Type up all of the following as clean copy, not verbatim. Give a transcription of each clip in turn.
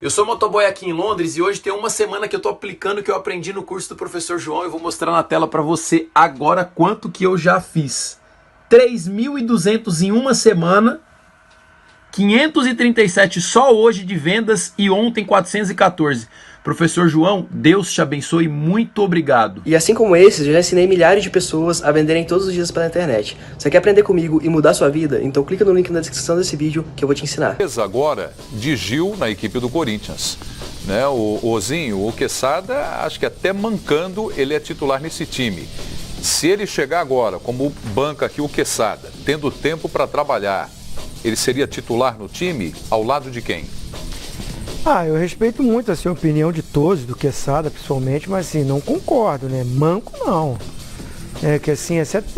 Eu sou motoboy aqui em Londres e hoje tem uma semana que eu tô aplicando o que eu aprendi no curso do professor João. Eu vou mostrar na tela para você agora quanto que eu já fiz. 3.200 em uma semana, 537 só hoje de vendas e ontem 414. Professor João, Deus te abençoe, muito obrigado. E assim como esses, eu já ensinei milhares de pessoas a venderem todos os dias pela internet. Você quer aprender comigo e mudar sua vida? Então clica no link na descrição desse vídeo que eu vou te ensinar. Agora de Gil na equipe do Corinthians, né? O Ozinho, o Quesada, acho que até mancando ele é titular nesse time. Se ele chegar agora, como banca aqui o Quesada, tendo tempo para trabalhar, ele seria titular no time ao lado de quem? Eu respeito muito assim, a opinião de todos, do Quesada principalmente, mas assim, não concordo, né? Manco não. É que assim, é certo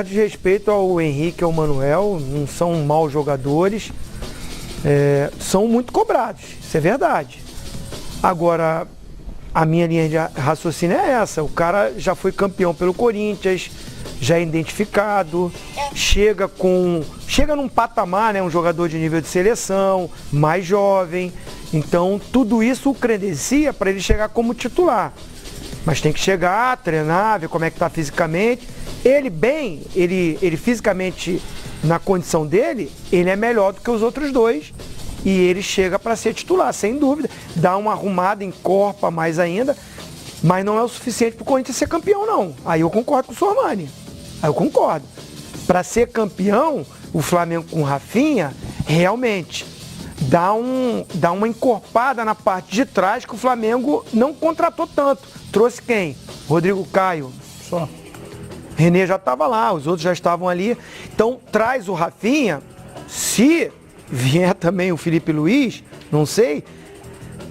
desrespeito ao Henrique e ao Manuel, não são maus jogadores, são muito cobrados, isso é verdade. Agora, a minha linha de raciocínio é essa, o cara já foi campeão pelo Corinthians, já é identificado, chega num patamar, né, um jogador de nível de seleção, mais jovem, então tudo isso o credencia para ele chegar como titular. Mas tem que chegar, treinar, ver como é que está fisicamente. Ele fisicamente, na condição dele, ele é melhor do que os outros dois. E ele chega para ser titular, sem dúvida. Dá uma arrumada, encorpa mais ainda. Mas não é o suficiente para o Corinthians ser campeão, não. Aí eu concordo com o Sormani. Aí eu concordo. Para ser campeão, o Flamengo com o Rafinha, realmente, dá uma encorpada na parte de trás que o Flamengo não contratou tanto. Trouxe quem? Rodrigo Caio. Só. René já estava lá, os outros já estavam ali. Então traz o Rafinha, se vier também o Felipe Luiz, não sei,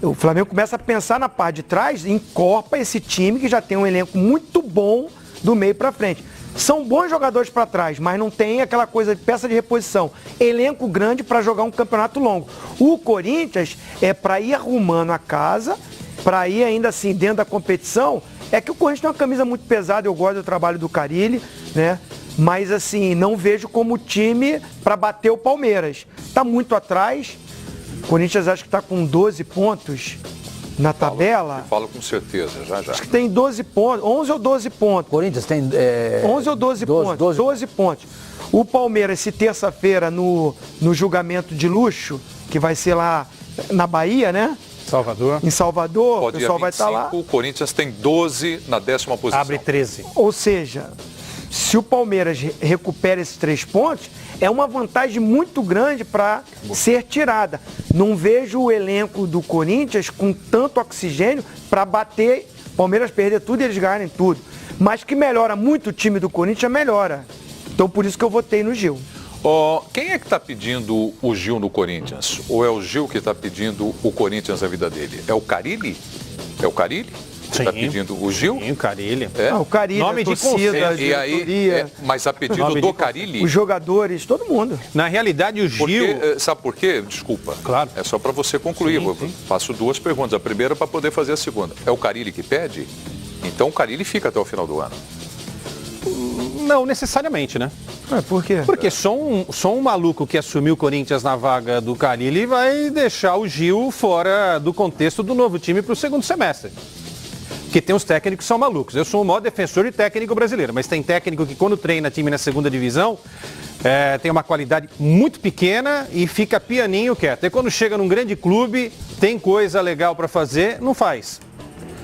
o Flamengo começa a pensar na parte de trás, encorpa esse time que já tem um elenco muito bom do meio para frente. São bons jogadores para trás, mas não tem aquela coisa de peça de reposição. Elenco grande para jogar um campeonato longo. O Corinthians é para ir arrumando a casa, para ir ainda assim dentro da competição. É que o Corinthians tem uma camisa muito pesada, eu gosto do trabalho do Carille, né? Mas assim, não vejo como time para bater o Palmeiras. Está muito atrás. O Corinthians acho que está com 12 pontos na tabela. Falo com certeza, já. Acho que tem 12 pontos, 11 ou 12 pontos. Corinthians tem 11 ou 12 pontos. 12 pontos. O Palmeiras, se terça-feira no julgamento de luxo, que vai ser lá na Bahia, né? Salvador. Em Salvador, Pode o pessoal vai estar lá. O Corinthians tem 12 na 10ª posição. Abre 13. Ou seja, se o Palmeiras recupera esses 3 pontos, é uma vantagem muito grande para ser tirada. Não vejo o elenco do Corinthians com tanto oxigênio para bater, Palmeiras perder tudo e eles ganharem tudo. Mas que melhora muito o time do Corinthians, melhora. Então por isso que eu votei no Gil. Quem é que está pedindo o Gil no Corinthians? Ou é o Gil que está pedindo o Corinthians na vida dele? É o Carille? É o Carille? Você está pedindo o Gil? Sim, o Carille. O Carille, nome a de torcida, E aí, mas a pedido do Carille? Os jogadores, todo mundo. Na realidade, o Gil... Porque, sabe por quê? Desculpa. Claro. É só para você concluir. Sim, Eu sim. faço 2 perguntas. A primeira para poder fazer a segunda. É o Carille que pede? Então o Carille fica até o final do ano. Não necessariamente, né? Por quê? Porque só um maluco que assumiu o Corinthians na vaga do Carille vai deixar o Gil fora do contexto do novo time para o segundo semestre. Porque tem uns técnicos que são malucos. Eu sou o maior defensor de técnico brasileiro, mas tem técnico que quando treina time na segunda divisão, tem uma qualidade muito pequena e fica pianinho quieto. E quando chega num grande clube, tem coisa legal para fazer, não faz.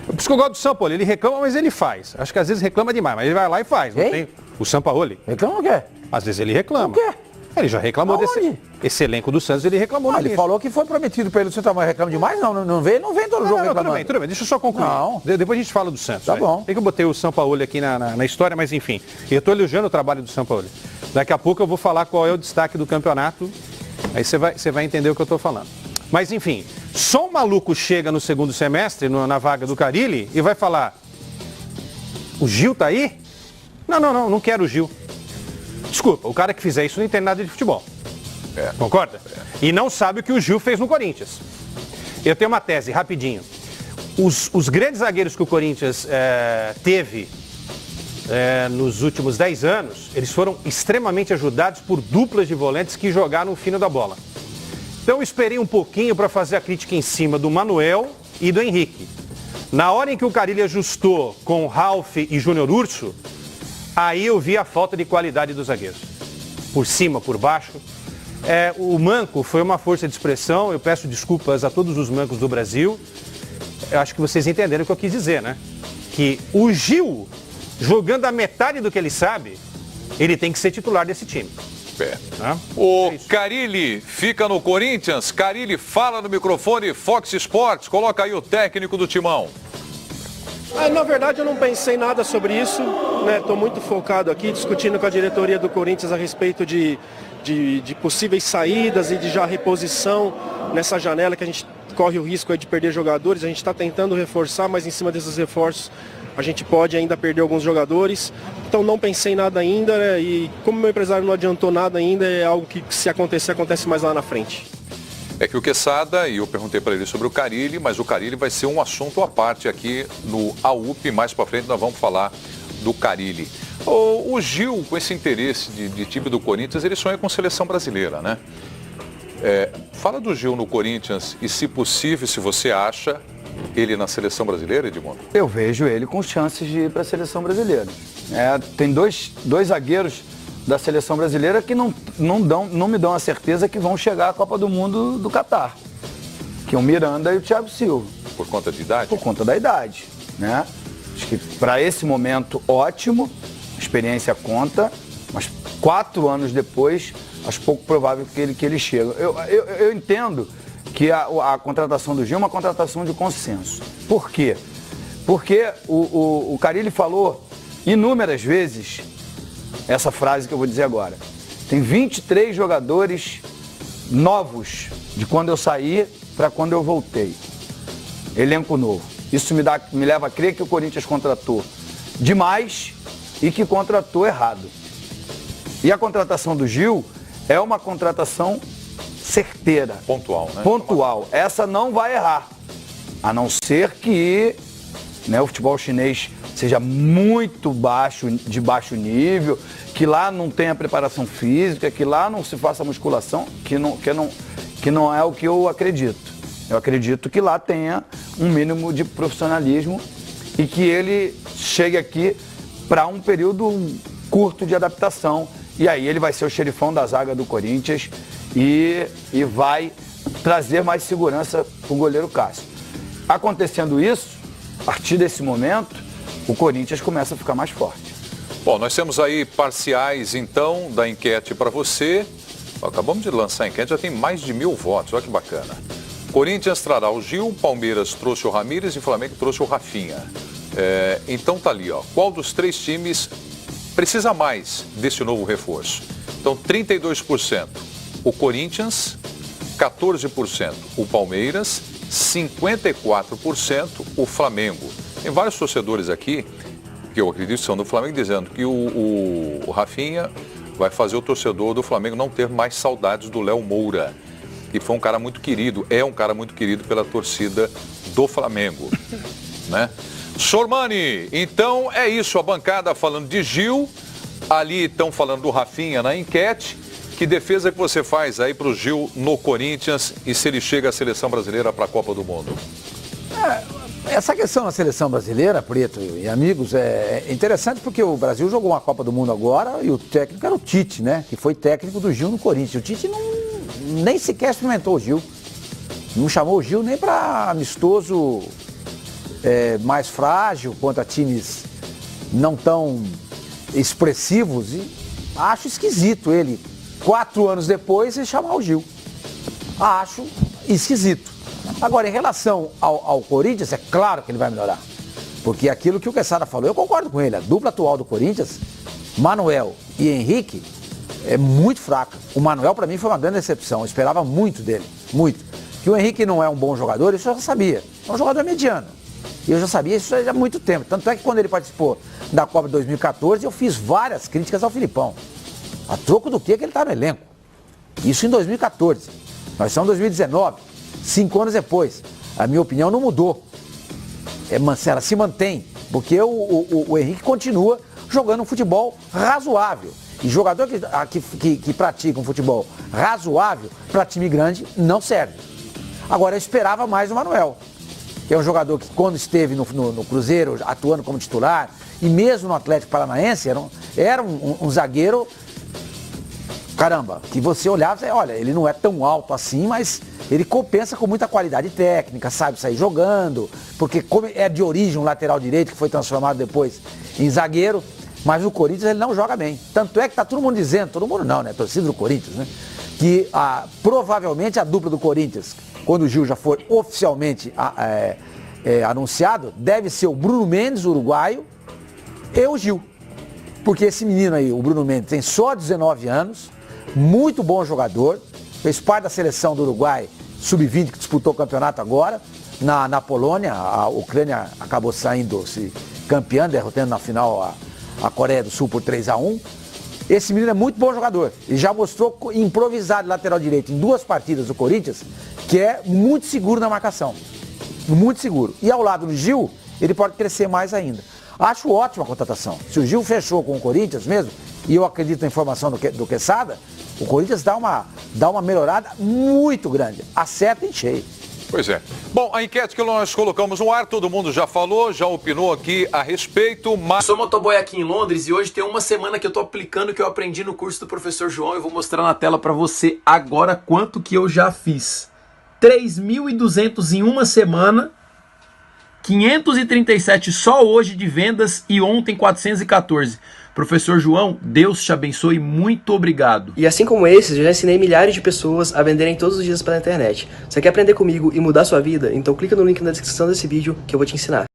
Por isso que eu gosto do Sampaoli, ele reclama, mas ele faz. Acho que às vezes reclama demais, mas ele vai lá e faz. Não tem... O Sampaoli. Reclama o quê? Às vezes ele reclama. O quê? Ele já reclamou desse elenco do Santos, ele reclamou. Ele falou que foi prometido para ele. Você tá mais reclamando demais? Não vem todo jogo reclamando. Tudo bem, deixa eu só concluir. Não. Depois a gente fala do Santos. Tá bom. Tem que eu botei o Sampaoli aqui na história, mas enfim. Eu estou elogiando o trabalho do Sampaoli. Daqui a pouco eu vou falar qual é o destaque do campeonato. Aí você vai entender o que eu estou falando. Mas enfim, só um maluco chega no segundo semestre, na vaga do Carille, e vai falar: o Gil tá aí? Não quero o Gil. Desculpa, o cara que fizer isso não entende nada de futebol. Concorda? E não sabe o que o Gil fez no Corinthians. Eu tenho uma tese, rapidinho. Os grandes zagueiros que o Corinthians teve nos últimos 10 anos, eles foram extremamente ajudados por duplas de volantes que jogaram o fino da bola. Então eu esperei um pouquinho para fazer a crítica em cima do Manuel e do Henrique. Na hora em que o Carille ajustou com Ralf e Júnior Urso, aí eu vi a falta de qualidade dos zagueiros. Por cima, por baixo. O manco foi uma força de expressão, eu peço desculpas a todos os mancos do Brasil. Eu acho que vocês entenderam o que eu quis dizer, né? Que o Gil, jogando a metade do que ele sabe, ele tem que ser titular desse time. O Carille fica no Corinthians. Carille, fala no microfone Fox Sports. Coloca aí o técnico do Timão. Na verdade, eu não pensei nada sobre isso. Estou muito focado aqui, discutindo com a diretoria do Corinthians a respeito de possíveis saídas e de já reposição nessa janela que a gente corre o risco aí de perder jogadores. A gente está tentando reforçar, mas em cima desses reforços a gente pode ainda perder alguns jogadores. Então não pensei nada ainda, né? E como meu empresário não adiantou nada ainda, é algo que se acontecer, acontece mais lá na frente. É que o Quesada, e eu perguntei para ele sobre o Carille, mas o Carille vai ser um assunto à parte aqui no AUP. Mais para frente nós vamos falar do Carille. O Gil, com esse interesse de time do Corinthians, ele sonha com seleção brasileira, né? Fala do Gil no Corinthians e, se possível, se você acha ele na seleção brasileira, Edmundo? Eu vejo ele com chances de ir para a seleção brasileira. Tem dois zagueiros da seleção brasileira que não me dão a certeza que vão chegar à Copa do Mundo do Catar, que é o Miranda e o Thiago Silva. Por conta de idade? Por conta da idade, né? Acho que para esse momento, ótimo, a experiência conta, mas 4 anos depois, acho pouco provável que ele chegue. Eu entendo que a contratação do Gil é uma contratação de consenso. Por quê? Porque o Carille falou inúmeras vezes essa frase que eu vou dizer agora. Tem 23 jogadores novos de quando eu saí para quando eu voltei. Elenco novo. Isso me leva a crer que o Corinthians contratou demais e que contratou errado. E a contratação do Gil é uma contratação certeira. Pontual, né? Pontual. Essa não vai errar. A não ser que, né, o futebol chinês seja muito de baixo nível, que lá não tenha preparação física, que lá não se faça musculação, que não é o que eu acredito. Eu acredito que lá tenha um mínimo de profissionalismo e que ele chegue aqui para um período curto de adaptação. E aí ele vai ser o xerifão da zaga do Corinthians e vai trazer mais segurança para o goleiro Cássio. Acontecendo isso, a partir desse momento, o Corinthians começa a ficar mais forte. Bom, nós temos aí parciais, então, da enquete para você. Acabamos de lançar a enquete, já tem mais de 1000 votos, olha que bacana. Corinthians trará o Gil, Palmeiras trouxe o Ramírez e o Flamengo trouxe o Rafinha. Então tá ali, ó. Qual dos 3 times precisa mais desse novo reforço? Então, 32% o Corinthians, 14% o Palmeiras, 54% o Flamengo. Tem vários torcedores aqui, que eu acredito que são do Flamengo, dizendo que o Rafinha vai fazer o torcedor do Flamengo não ter mais saudades do Léo Moura, que foi um cara muito querido, é um cara muito querido pela torcida do Flamengo, né? Sormani, então é isso, a bancada falando de Gil, ali estão falando do Rafinha na enquete. Que defesa que você faz aí para o Gil no Corinthians e se ele chega à seleção brasileira para a Copa do Mundo? Essa questão da seleção brasileira, Preto e amigos, é interessante porque o Brasil jogou uma Copa do Mundo agora e o técnico era o Tite, né? Que foi técnico do Gil no Corinthians. O Tite nem sequer experimentou o Gil. Não chamou o Gil nem para amistoso mais frágil, contra times não tão expressivos. E acho esquisito ele, 4 anos depois, ele chamar o Gil. Acho esquisito. Agora, em relação ao Corinthians, é claro que ele vai melhorar. Porque aquilo que o Quesada falou, eu concordo com ele. A dupla atual do Corinthians, Manuel e Henrique, é muito fraca. O Manuel, para mim, foi uma grande decepção. Eu esperava muito dele, muito. Que o Henrique não é um bom jogador, isso eu já sabia. É um jogador mediano. E eu já sabia isso há muito tempo. Tanto é que quando ele participou da Copa de 2014, eu fiz várias críticas ao Filipão. A troco do que ele está no elenco. Isso em 2014. Nós estamos em 2019. 5 anos depois, a minha opinião não mudou. Ela se mantém, porque o Henrique continua jogando um futebol razoável. E jogador que pratica um futebol razoável para time grande não serve. Agora, eu esperava mais o Manuel, que é um jogador que quando esteve no Cruzeiro, atuando como titular, e mesmo no Atlético Paranaense, era um zagueiro, caramba, que você olhava e olha, ele não é tão alto assim, mas ele compensa com muita qualidade técnica, sabe sair jogando, porque como é de origem um lateral direito que foi transformado depois em zagueiro, mas o Corinthians ele não joga bem. Tanto é que tá todo mundo dizendo, todo mundo não, né, torcida do Corinthians, né, que provavelmente a dupla do Corinthians, quando o Gil já for oficialmente anunciado, deve ser o Bruno Mendes, uruguaio, e o Gil. Porque esse menino aí, o Bruno Mendes, tem só 19 anos, muito bom jogador, fez parte da seleção do Uruguai, sub-20, que disputou o campeonato agora, na Polônia. A Ucrânia acabou saindo-se campeã, derrotando na final a Coreia do Sul por 3-1. Esse menino é muito bom jogador. Ele já mostrou improvisado lateral direito em 2 partidas do Corinthians, que é muito seguro na marcação. Muito seguro. E ao lado do Gil, ele pode crescer mais ainda. Acho ótima a contratação. Se o Gil fechou com o Corinthians mesmo, e eu acredito na informação do Quesada, o Corinthians dá uma melhorada muito grande. Acerta em cheio. Pois é. Bom, a enquete que nós colocamos no ar, todo mundo já falou, já opinou aqui a respeito, mas... Sou motoboy aqui em Londres e hoje tem uma semana que eu tô aplicando o que eu aprendi no curso do professor João. Eu vou mostrar na tela para você agora quanto que eu já fiz. 3.200 em uma semana, 537 só hoje de vendas e ontem 414. Professor João, Deus te abençoe, muito obrigado. E assim como esses, eu já ensinei milhares de pessoas a venderem todos os dias pela internet. Você quer aprender comigo e mudar sua vida? Então clica no link na descrição desse vídeo que eu vou te ensinar.